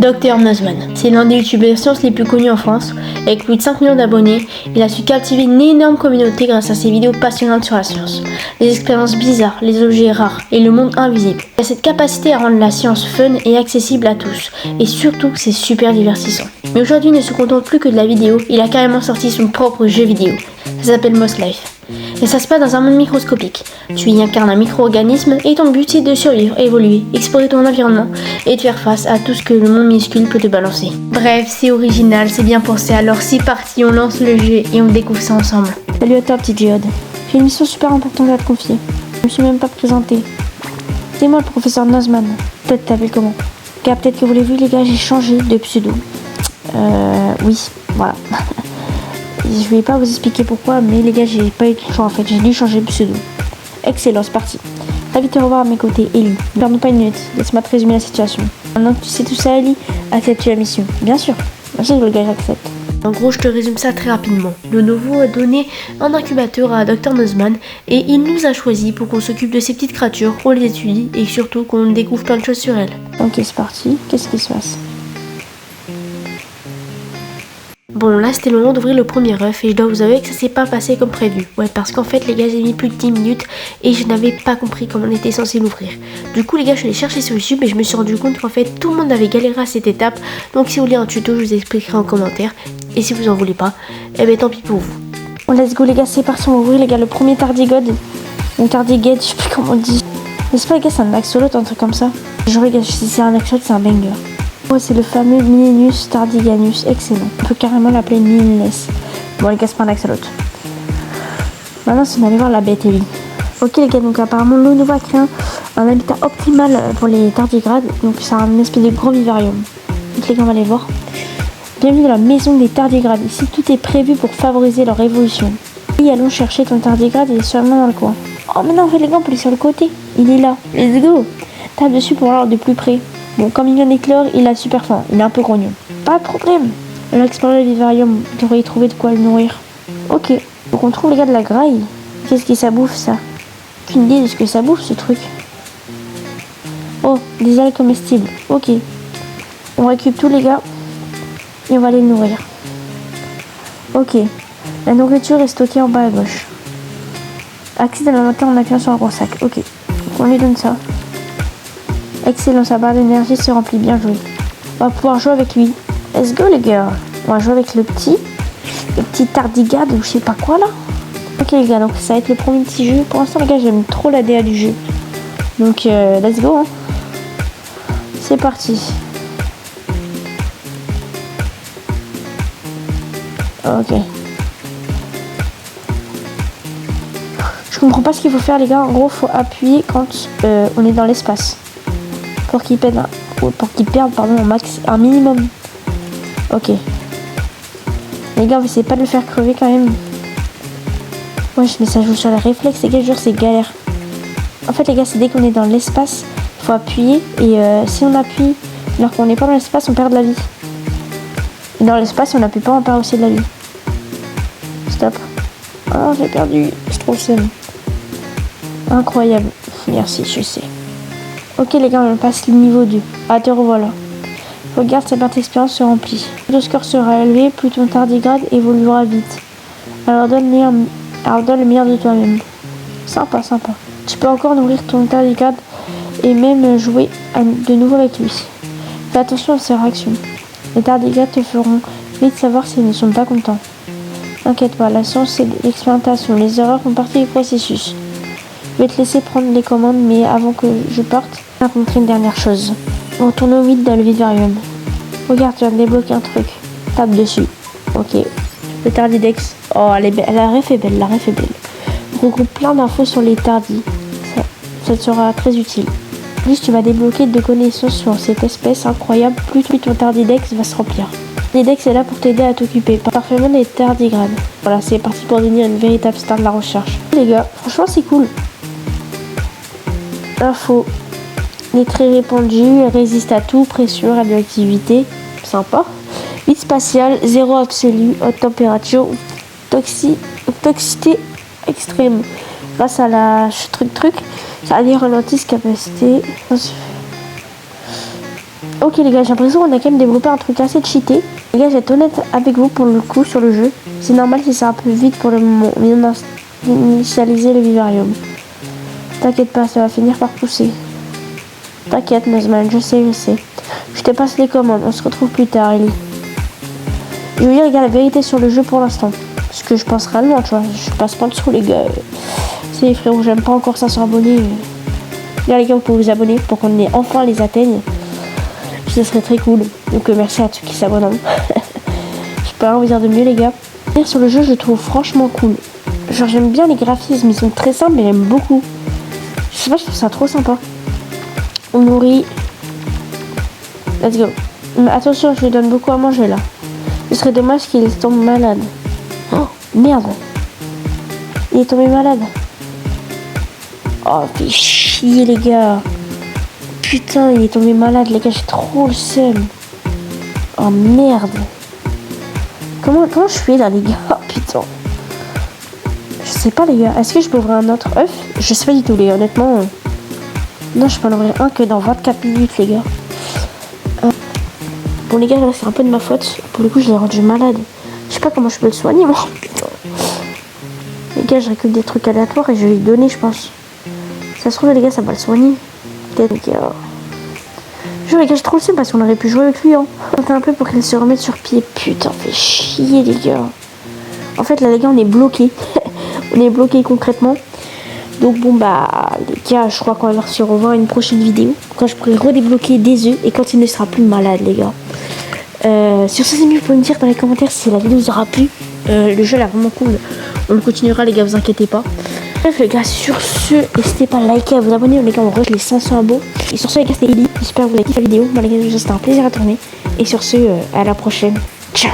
Dr Nozman. C'est l'un des youtubeurs sciences les plus connus en France. Avec plus de 5 millions d'abonnés, il a su cultiver une énorme communauté grâce à ses vidéos passionnantes sur la science, les expériences bizarres, les objets rares et le monde invisible. Il a cette capacité à rendre la science fun et accessible à tous. Et surtout, c'est super divertissant. Mais aujourd'hui, il ne se contente plus que de la vidéo, il a carrément sorti son propre jeu vidéo. Ça s'appelle Moss Life. Et ça se passe dans un monde microscopique. Tu y incarnes un micro-organisme et ton but c'est de survivre, évoluer, explorer ton environnement et de faire face à tout ce que le monde minuscule peut te balancer. Bref, c'est original, c'est bien pensé, alors c'est parti, on lance le jeu et on découvre ça ensemble. Salut à toi petite Géode. J'ai une mission super importante à te confier. Je me suis même pas présenté. C'est moi le professeur Nozman. Peut-être t'appelles comment? Car peut-être que vous l'avez vu les gars, j'ai changé de pseudo. Oui, voilà. Je vais pas vous expliquer pourquoi, mais les gars, j'ai pas eu de choix en fait, j'ai dû changer de pseudo. Excellent, c'est parti. Ravi de te revoir à mes côtés, Ellie. Ne perdons pas une minute, laisse-moi te résumer la situation. Maintenant que tu sais tout ça, Ellie, acceptes-tu la mission? Bien sûr, le gars, j'accepte. En gros, je te résume ça très rapidement. Lenovo a donné un incubateur à Dr Nozman et il nous a choisi pour qu'on s'occupe de ces petites créatures, qu'on les étudie et surtout qu'on découvre plein de choses sur elles. Ok, c'est parti. Qu'est-ce qui se passe? Bon, là c'était le moment d'ouvrir le premier œuf et je dois vous avouer que ça s'est pas passé comme prévu. Ouais, parce qu'en fait les gars, j'ai mis plus de 10 minutes et je n'avais pas compris comment on était censé l'ouvrir. Du coup les gars, je suis allée chercher sur YouTube et je me suis rendu compte qu'en fait tout le monde avait galéré à cette étape. Donc si vous voulez un tuto, je vous expliquerai en commentaire. Et si vous en voulez pas, eh ben tant pis pour vous. Bon, let's go les gars, c'est parti, on va ouvrir les gars le premier tardigrade. Une tardigrade, je sais plus comment on dit. N'est-ce pas les gars, c'est un axolote, un truc comme ça. Genre les gars, si c'est un axolote, c'est un banger. Oh, c'est le fameux Milenus tardiganus, excellent. On peut carrément l'appeler Milenus. Bon les gars, c'est pas un axolote. Maintenant, c'est d'aller voir la bête, Ellie. Ok les gars, donc apparemment Lenovo a créé un habitat optimal pour les tardigrades. Donc c'est un espèce de grand vivarium. Donc les gars, on va aller voir. Bienvenue dans la maison des tardigrades. Ici, tout est prévu pour favoriser leur évolution. Oui, allons chercher ton tardigrade, il est sûrement dans le coin. Oh mais non, en fait les gars, on peut aller sur le côté. Il est là, let's go. Tape dessus pour voir de plus près. Bon, comme il vient d'éclore, il a super faim. Il est un peu grognon. Pas de problème. On a exploré le vivarium. On devrait y trouver de quoi le nourrir. Ok. Donc on trouve les gars de la graille. Qu'est-ce que ça bouffe ça? Aucune idée de ce que ça bouffe ce truc. Oh, des algues comestibles. Ok. On récupère tous les gars. Et on va les nourrir. Ok. La nourriture est stockée en bas à gauche. Accès à l'inventaire en appuyant sur un gros sac. Ok. On lui donne ça. Excellent, sa barre d'énergie se remplit, bien joué. On va pouvoir jouer avec lui. Let's go les gars. On va jouer avec le petit tardigrade ou je sais pas quoi là. Ok les gars, donc ça va être le premier petit jeu. Pour l'instant les gars, j'aime trop la DA du jeu. Donc let's go hein. C'est parti. Ok. Je comprends pas ce qu'il faut faire les gars. En gros, faut appuyer quand on est dans l'espace. Pour qu'il perde un minimum. Ok. Les gars, essayez pas de le faire crever quand même. Ouais, mais ça joue sur les réflexes, les gars, je jure, c'est galère. En fait, les gars, c'est dès qu'on est dans l'espace, il faut appuyer. Et si on appuie alors qu'on n'est pas dans l'espace, on perd de la vie. Et dans l'espace, si on n'appuie pas, on perd aussi de la vie. Stop. Oh, j'ai perdu. C'est trop seul. Incroyable. Merci, je sais. Ok les gars, on passe le niveau 2. Ah, te revoilà. Regarde, sa barre d'expérience se remplit. Plus le score sera élevé, plus ton tardigrade évoluera vite. Alors donne le meilleur de toi-même. Sympa, sympa. Tu peux encore nourrir ton tardigrade et même jouer de nouveau avec lui. Fais attention à ses réactions. Les tardigrades te feront vite savoir s'ils ne sont pas contents. T'inquiète pas, la science c'est l'expérimentation. Les erreurs font partie du processus. Je vais te laisser prendre les commandes, mais avant que je parte, je vais raconter une dernière chose. Retournons vite dans le vivarium. Regarde, tu viens de débloquer un truc. Tape dessus. Ok. Le tardidex. Oh, elle est belle. La ref est belle, la ref est belle. On regroupe plein d'infos sur les tardis. Ça te sera très utile. Plus tu vas débloquer de connaissances sur cette espèce incroyable, plus ton tardidex va se remplir. Le tardidex est là pour t'aider à t'occuper parfaitement des tardigrades. Voilà, c'est parti pour devenir une véritable star de la recherche. Les gars, franchement, c'est cool. Info. Elle est très répandue, elle résiste à tout, pression, radioactivité, sympa. Vide spatial, zéro absolu, haute température, toxicité extrême. Grâce à la truc, ça a des ralentis capacité. Ok les gars, j'ai l'impression qu'on a quand même développé un truc assez cheaté. Les gars, je vais être honnête avec vous pour le coup sur le jeu. C'est normal si c'est un peu vite pour le moment. Mais on a initialisé le vivarium. T'inquiète pas, ça va finir par pousser. T'inquiète Nuzman, je sais. Je te passe les commandes, on se retrouve plus tard Ellie. Je veux dire les gars, la vérité sur le jeu pour l'instant. Parce que je pense réellement, tu vois. Je passe pas le sous les gars. C'est frérot, j'aime pas encore 500 abonnés. Là les gars, vous pouvez vous abonner pour qu'on ait enfin les atteigne. Ça serait très cool. Donc merci à tous qui s'abonnent. Je peux rien vous dire de mieux les gars. Sur le jeu, je le trouve franchement cool. Genre j'aime bien les graphismes, ils sont très simples mais j'aime beaucoup. Je sais pas, je trouve ça trop sympa. On nourrit. Let's go. Mais attention, je lui donne beaucoup à manger là. Ce serait dommage qu'il tombe malade. Oh merde. Il est tombé malade. Oh fait chier les gars. Putain, il est tombé malade les gars, j'ai trop le seum. Oh merde. Comment je fais là les gars? Oh putain. Je sais pas les gars, est-ce que je peux ouvrir un autre œuf? Je sais pas du tout les gars, honnêtement. Non, je peux en ouvrir un que dans 24 minutes les gars. Bon les gars, là c'est un peu de ma faute. Pour le coup, je l'ai rendu malade. Je sais pas comment je peux le soigner moi. Putain. Les gars, je récupère des trucs aléatoires et je vais lui donner je pense. Ça se trouve les gars, ça va le soigner. Peut-être les gars. Je les gars, j'ai trop le seum parce qu'on aurait pu jouer avec lui hein. Un peu pour qu'il se remette sur pied. Putain, fait chier les gars. En fait là les gars, on est bloqué. On est bloqué concrètement. Donc bon bah les gars, je crois qu'on va se revoir une prochaine vidéo quand je pourrai redébloquer des œufs et quand il ne sera plus malade les gars. Sur ce, vous pouvez me dire dans les commentaires si la vidéo vous aura plu. Le jeu est vraiment cool. On le continuera les gars, vous inquiétez pas. Bref les gars, sur ce, n'hésitez pas à liker, à vous abonner. Les gars, on rush les 500 abos. Et sur ce les gars, c'était Ellie. J'espère que vous avez kiffé la vidéo. Moi les gars, c'était un plaisir à tourner. Et sur ce, à la prochaine. Ciao.